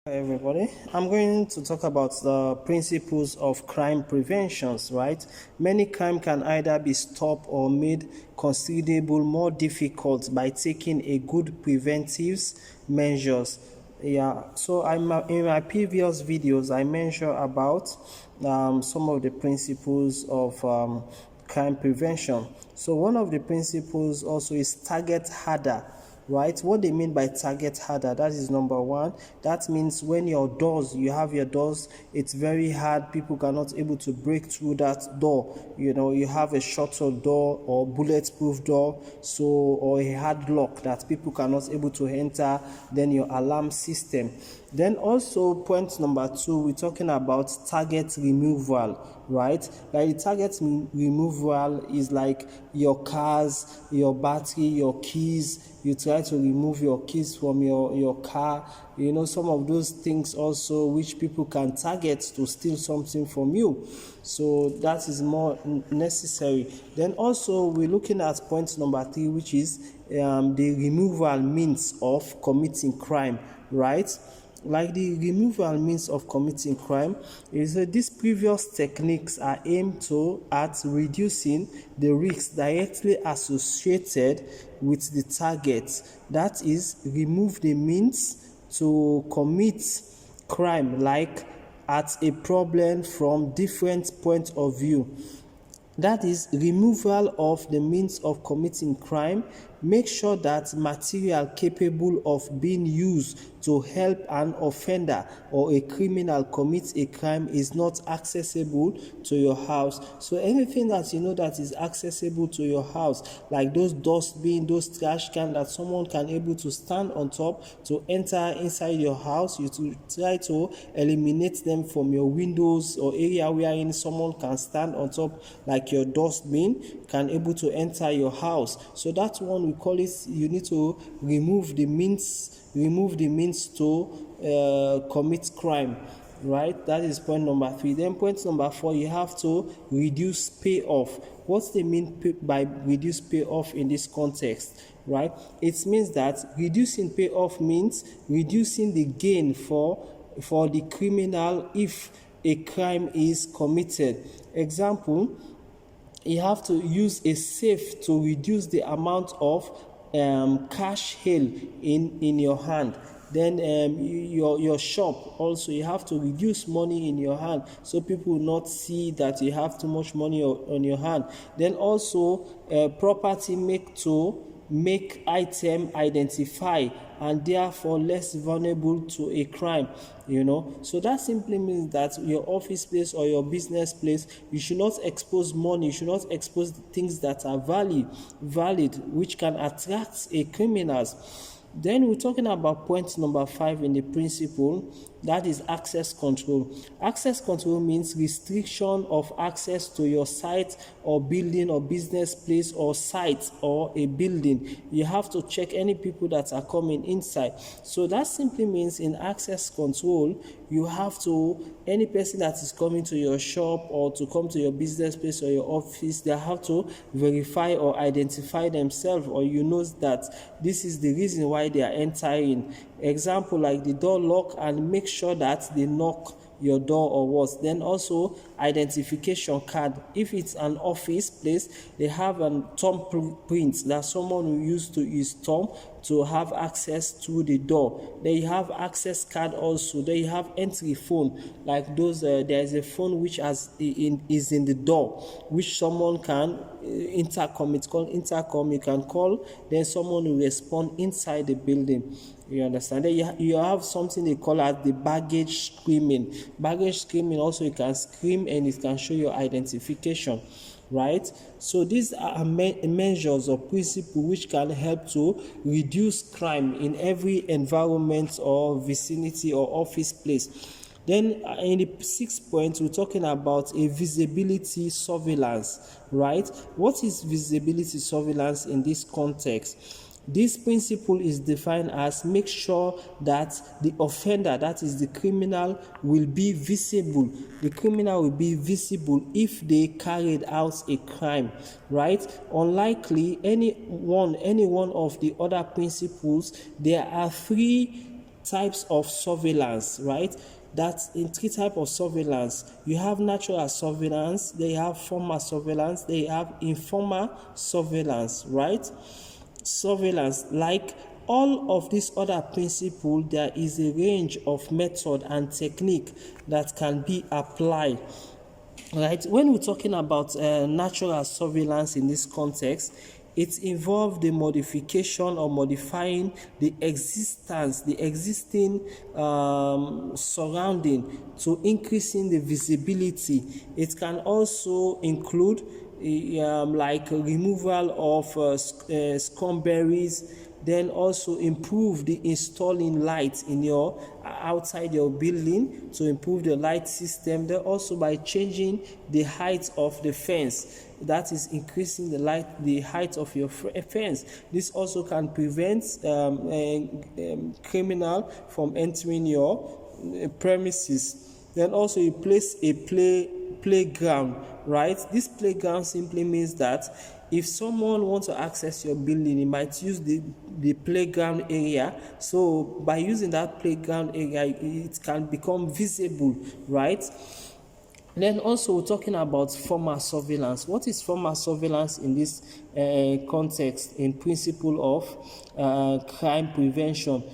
Hi everybody, I'm going to talk about the principles of crime preventions, right? Many crime can either be stopped or made considerably more difficult by taking a good preventive measures. So in my previous videos, I mentioned about some of the principles of crime prevention. So one of the principles also is target harder, right? What they mean by target harder, that is number one. That means when you have your doors, it's very hard, people cannot able to break through that door. You have a shutter door or bulletproof door, or a hard lock that people cannot able to enter. Then your alarm system. Then also point number two, we're talking about target removal, right? Like the target removal is like your cars, your battery, your keys. You try to remove your keys from your car. Some of those things also which people can target to steal something from you. So that is more necessary. Then also we're looking at point number three, which is the removal means of committing crime, right? Like the removal means of committing crime is that these previous techniques are aimed at reducing the risks directly associated with the target. That is, remove the means to commit crime, like at a problem from different point of view. That is, removal of the means of committing crime. Make sure that material capable of being used to help an offender or a criminal commit a crime is not accessible to your house. So anything that that is accessible to your house, like those dustbin, those trash can that someone can able to stand on top to enter inside your house, you to try to eliminate them from your windows or area wherein someone can stand on top, like your dustbin can able to enter your house. So that one, we call it, you need to remove the means to commit crime, right? That is point number three. Then point number four, you have to reduce payoff. What they mean by reduce payoff in this context, right? It means that reducing payoff means reducing the gain for the criminal if a crime is committed. Example, you have to use a safe to reduce the amount of cash held in your hand. Then your shop also, you have to reduce money in your hand so people will not see that you have too much money on your hand. Then also property make item identify and therefore less vulnerable to a crime. So that simply means that your office place or your business place, you should not expose money, you should not expose things that are valid, which can attract a criminals. Then we're talking about point number five in the principle, that is access control. Access control means restriction of access to your site or building or business place or site or a building. You have to check any people that are coming inside. So that simply means in access control, you have to, any person that is coming to your shop or to come to your business place or your office, they have to verify or identify themselves, or that this is the reason why they are entering. Example, like the door lock, and make sure that they knock your door or what. Then also identification card. If it's an office place, they have a thumbprint that someone will use to his thumb to have access to the door. Then you have access card also. Then you have entry phone, like those there is a phone which is in the door, which someone can intercom. It's called intercom. You can call, then someone will respond inside the building. You understand? Then you have something they call as the baggage screening. Baggage screening also, you can scream and it can show your identification, right? So these are measures or principles which can help to reduce crime in every environment or vicinity or office place. Then in the sixth point, we're talking about a visibility surveillance, right? What is visibility surveillance in this context? This principle is defined as make sure that the offender, that is the criminal, will be visible. The criminal will be visible if they carried out a crime, right? Unlikely any one of the other principles, there are three types of surveillance, right? That's in three types of surveillance. You have natural surveillance, they have formal surveillance, they have informal surveillance, right? Surveillance, like all of these other principles, there is a range of method and technique that can be applied. Right, when we're talking about natural surveillance in this context, it involves the modification or modifying the existing surrounding to increasing the visibility. It can also include like removal of scumberries, then also improve the installing light in your outside your building to improve the light system. Then also by changing the height of the fence, that is increasing the height of your fence. This also can prevent criminal from entering your premises. Then also you place a playground, right? This playground simply means that if someone wants to access your building, he might use the playground area. So by using that playground area, it can become visible, right? Then also we're talking about formal surveillance. What is formal surveillance in this context, in principle of crime prevention?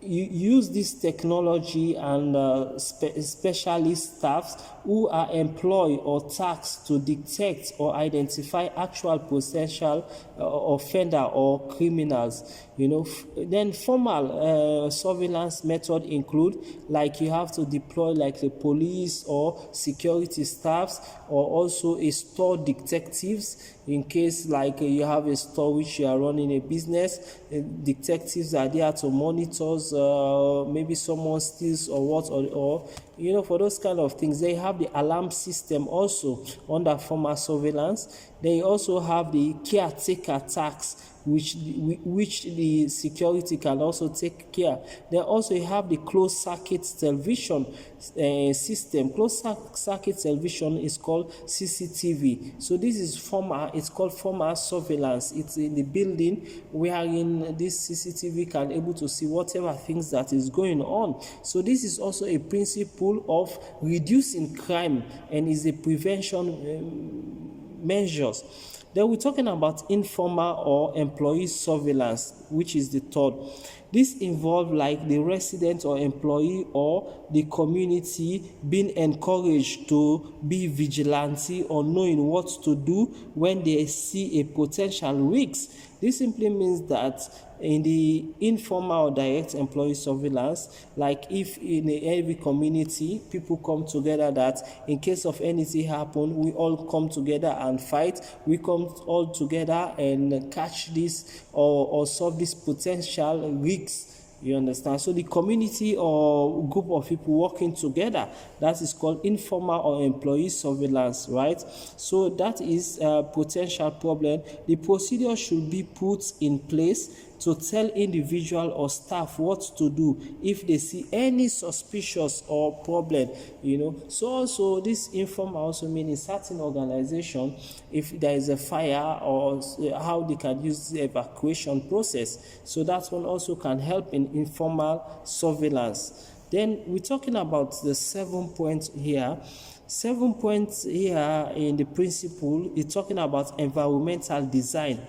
You use this technology and specialist staffs who are employed or tasked to detect or identify actual potential offender or criminals. Then formal surveillance method include, like you have to deploy like the police or security staffs, or also a store detectives. In case like you have a store which you are running a business, detectives are there to monitor maybe someone steals or what, or for those kind of things. They have the alarm system also under formal surveillance. They also have the caretaker tax, which the security can also take care. Then also you have the closed circuit television system. Closed circuit television is called CCTV. So this is it's called formal surveillance. It's in the building wherein this CCTV can able to see whatever things that is going on. So this is also a principle of reducing crime and is a prevention measures. Then we're talking about informal or employee surveillance, which is the third. This involves like the resident or employee or the community being encouraged to be vigilante or knowing what to do when they see a potential risk. This simply means that in the informal or direct employee surveillance, like if in every community people come together that in case of anything happen, we all come together and fight, we come all together and catch this or solve this potential risks. You understand? So the community or group of people working together, that is called informal or employee surveillance, right? So that is a potential problem. The procedure should be put in place to tell individual or staff what to do if they see any suspicious or problem, So also this informal also means in certain organization, if there is a fire or how they can use the evacuation process. So that one also can help in informal surveillance. Then we're talking about the 7 points here. 7 points here in the principle is talking about environmental design.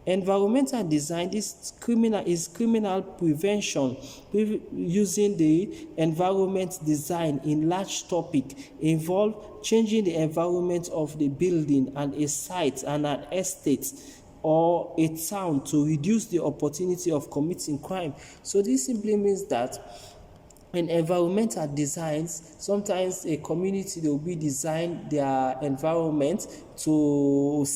Environmental design is criminal prevention using the environment design in large topic involve changing the environment of the building and a site and an estate or a town to reduce the opportunity of committing crime. So this simply means that in environmental designs, sometimes a community they will be design their environment to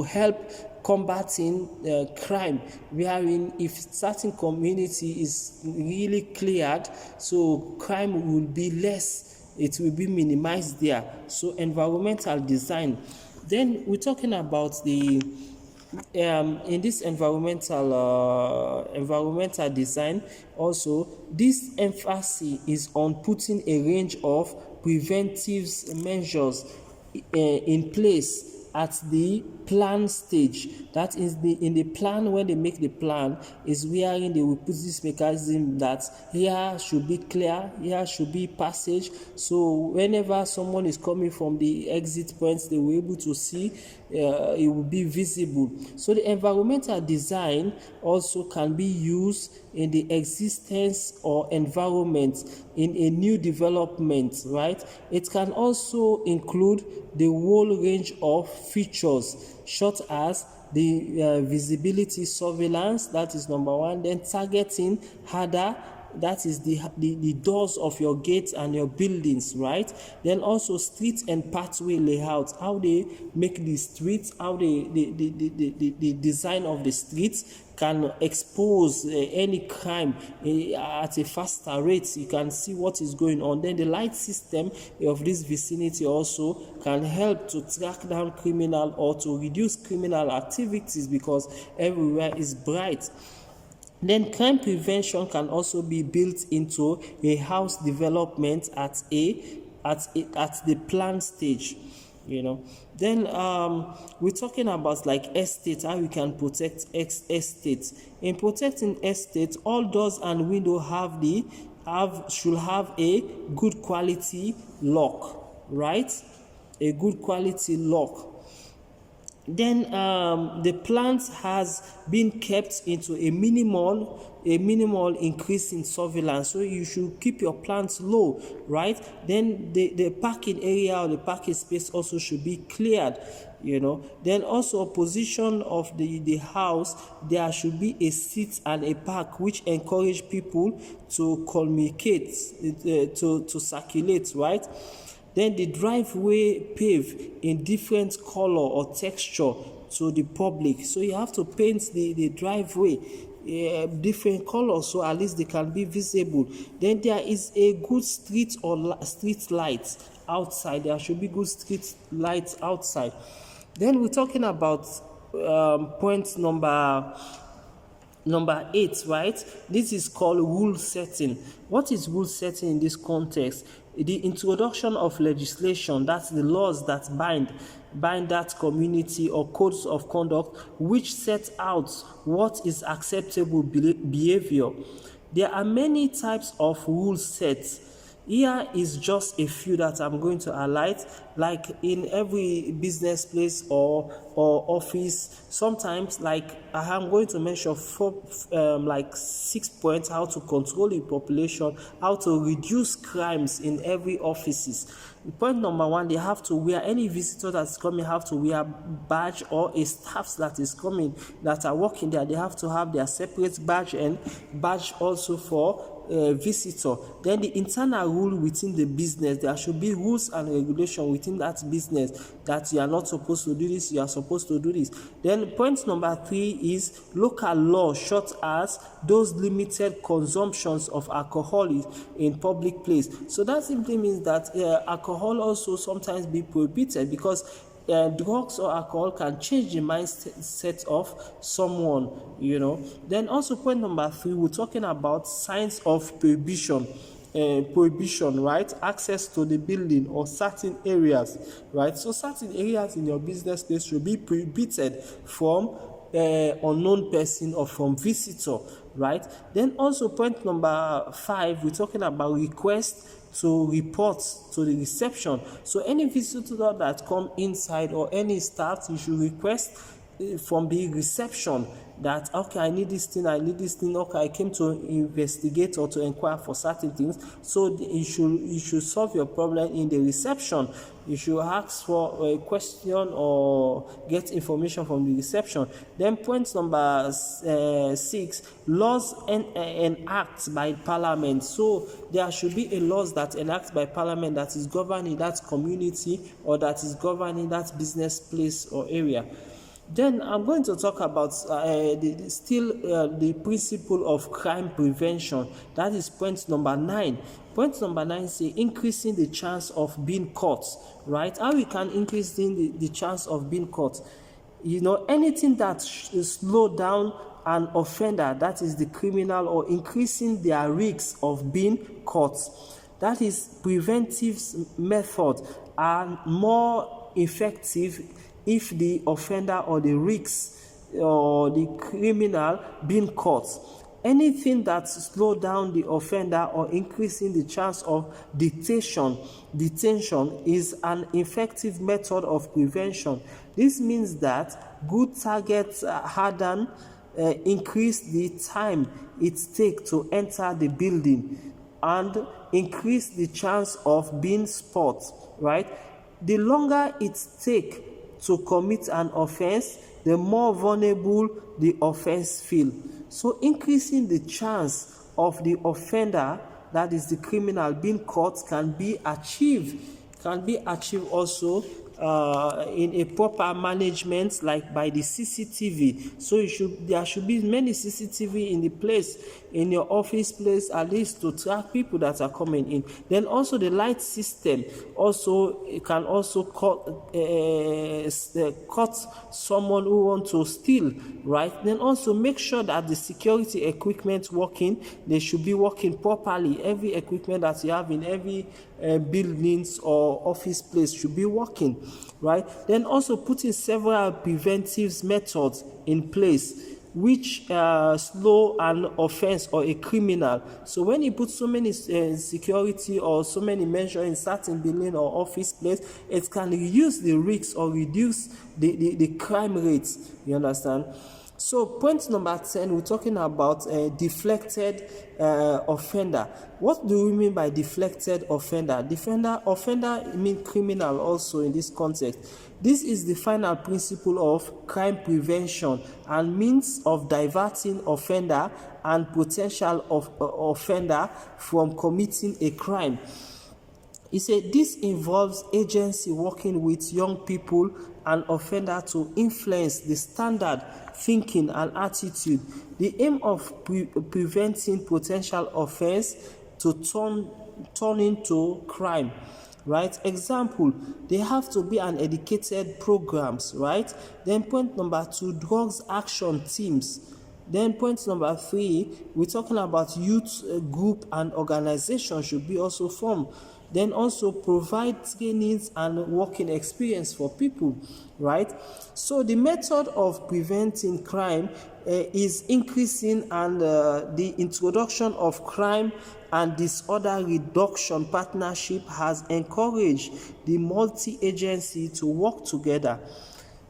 help combating crime, wherein if certain community is really cleared, so crime will be less, it will be minimized there. So environmental design. Then we're talking about the in this environmental design also, this emphasis is on putting a range of preventive measures in place at the plan stage. That is in the plan, when they make the plan, is wherein they will put this mechanism that here should be clear, here should be passage. So whenever someone is coming from the exit points, they will be able to see, it will be visible. So the environmental design also can be used in the existence or environment in a new development, right? It can also include the whole range of features, such as the visibility surveillance, that is number one. Then targeting harder, that is the doors of your gates and your buildings, right? Then also street and pathway layout, how they make the streets, how the design of the streets can expose any crime at a faster rate. You can see what is going on. Then the light system of this vicinity also can help to track down criminal or to reduce criminal activities, because everywhere is bright. Then crime prevention can also be built into a house development at the plan stage, you know. Then we're talking about like estate, how we can protect estates. In protecting estates, all doors and windows should have a good quality lock, right? A good quality lock. Then the plant has been kept into a minimal increase in surveillance, so you should keep your plants low, right? Then the parking area or the parking space also should be cleared, you know. Then also position of the house, there should be a seat and a park which encourage people to communicate, to circulate, right? Then the driveway pave in different color or texture to the public. So you have to paint the driveway different colors, so at least they can be visible. Then there is a good street lights outside. There should be good street lights outside. Then we're talking about point number 8, right? This is called rule setting. What is rule setting in this context? The introduction of legislation, that's the laws that bind that community, or codes of conduct which set out what is acceptable behavior. There are many types of rule sets. Here is just a few that I'm going to highlight. Like in every business place or office, sometimes, like I am going to mention 6 points: how to control the population, how to reduce crimes in every offices. Point number 1, they have to wear, any visitor that's coming have to wear badge, or a staff that is coming that are working there, they have to have their separate badge, and badge also for visitor. Then the internal rule within the business, there should be rules and regulation within that business, that you are not supposed to do this, you are supposed to do this. Then point number 3 is local law, such as those limited consumptions of alcohol in public place. So that simply means that alcohol also sometimes be prohibited, because drugs or alcohol can change the mindset of someone, you know. Then also point number 3, we're talking about signs of prohibition, right? Access to the building or certain areas, right? So certain areas in your business place should be prohibited from unknown person or from visitor, right? Then also point number 5, we're talking about request to report to the reception. So any visitor that come inside, or any staff, you should request from the reception that, okay, I need this thing, okay, I came to investigate or to inquire for certain things. So you should solve your problem in the reception. You should ask for a question or get information from the reception. Then point number 6, laws enacted by parliament. So there should be a laws that enacted by parliament that is governing that community, or that is governing that business place or area. Then I'm going to talk about the principle of crime prevention. That is point number 9. Point number 9 says increasing the chance of being caught, right? How we can increase the chance of being caught? You know, anything that slow down an offender, that is the criminal, or increasing their risk of being caught. That is preventive method, are more effective if the offender or the risk or the criminal being caught. Anything that slows down the offender or increasing the chance of detention is an effective method of prevention. This means that good targets harden increase the time it takes to enter the building and increase the chance of being spotted, right? The longer it takes to commit an offense, the more vulnerable the offense feels. So increasing the chance of the offender, that is the criminal, being caught can be achieved also in a proper management, like by the CCTV. So there should be many CCTV in the place, in your office place, at least to track people that are coming in. Then also the light system also can also cut someone who want to steal, right? Then also make sure that the security equipment working, they should be working properly. Every equipment that you have in every buildings or office place should be working, right? Then also putting several preventive methods in place which slow an offense or a criminal. So when you put so many security or so many measures in certain building or office place, it can reduce the risks or reduce the crime rates. You understand? So point number 10, we're talking about a deflected offender. What do we mean by deflected offender? Offender means criminal also in this context. This is the final principle of crime prevention and means of diverting offender and potential offender from committing a crime. He said this involves agency working with young people and offender to influence the standard thinking and attitude. The aim of preventing potential offense to turn into crime, right? Example, they have to be an educated programs, right? Then point number 2, drugs action teams. Then point number 3, we're talking about youth group and organization should be also formed. Then also provide trainings and working experience for people, right? So the method of preventing crime is increasing, and the introduction of crime and disorder reduction partnership has encouraged the multi-agency to work together.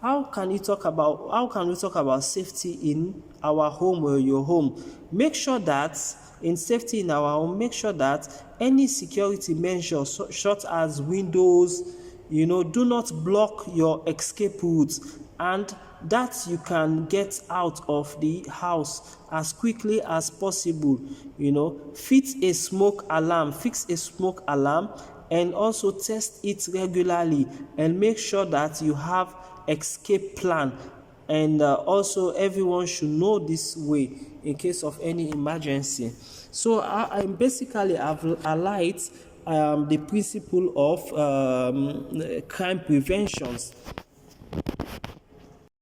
How can we talk about safety in our home or your home? Make sure that in safety in our home, make sure that any security measures such as windows, do not block your escape routes, and that you can get out of the house as quickly as possible. Fix a smoke alarm, and also test it regularly, and make sure that you have escape plan. And also everyone should know this way in case of any emergency. So I basically have highlighted the principle of crime preventions.